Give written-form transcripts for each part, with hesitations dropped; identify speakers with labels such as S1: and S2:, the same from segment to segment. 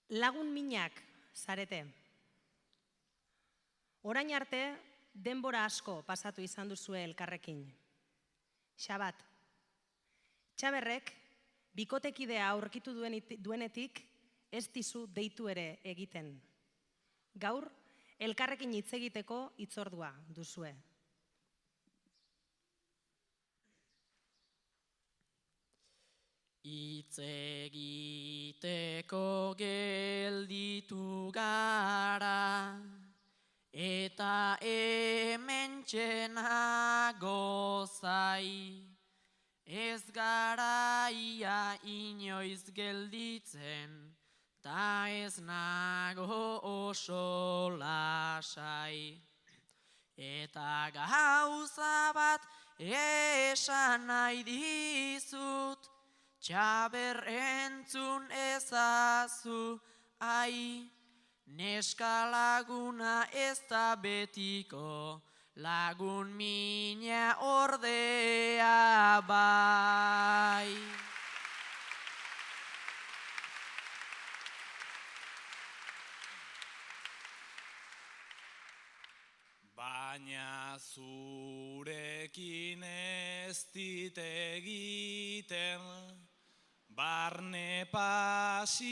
S1: Lagun minak zarete. Orain arte, denbora asko pasatu izan duzue elkarrekin. Xabat. Txaberrek, bikotekidea aurkitu duenetik, ez dizu deitu ere egiten. Gaur, elkarrekin hitz egiteko hitzordua duzue.
S2: Hitz egiteko gelditu gara, eta hementxena gozai, ez garaia inoiz gelditzen, ta ez nago oso lasai. Eta gauza bat esan nahi dizut, Txaber entzun ezazu, ai, neska laguna ez da betiko, lagun mina ordea bai.
S3: Baina zurekin ez dit egiten, barne pasioak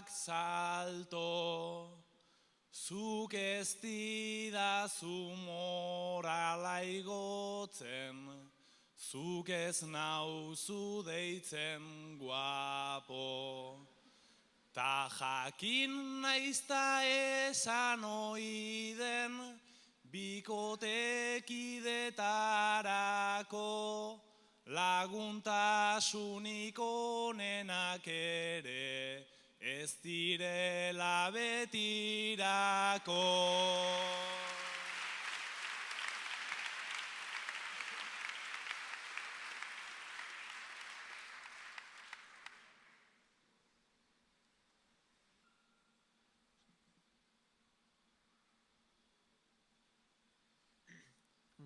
S3: salto, zuk ez didazu morala igotzen, zuk ez nauzu deitzen guapo. Ta jakin naizta esan oiden, bikotekidetarako, laguntasunik onenak ere, ez direla betirako.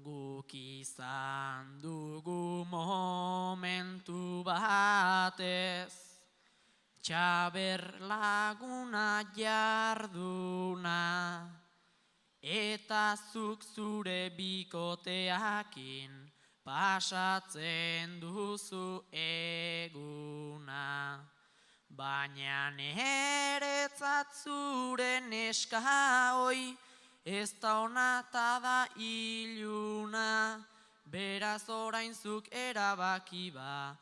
S2: Guk izan dugu momentu batez, Txaber laguna jarduna, eta zuk zure bikoteakin pasatzen duzu eguna. Baina niretzat zure neska hoi, ez da onata da iluna, beraz orain zuk erabaki ba,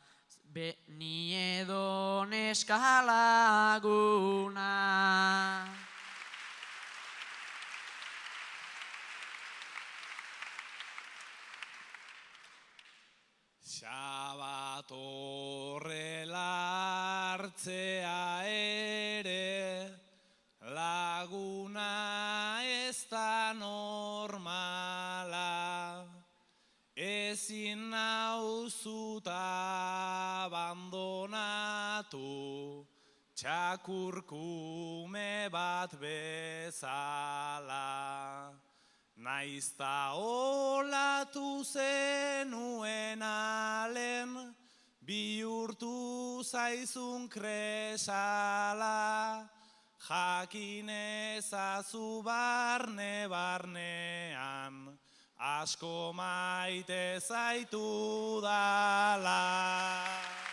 S2: ni edo neska laguna.
S3: Xabat horrela hartzea ere, laguna ez da normala, ezin nauzuta abandonatu, txakurkume bat bezala. Naizta olatu zenuen alen, bihurtu zaizun kresala, jakin ezazu barne-barnean, asko maite zaitu dala.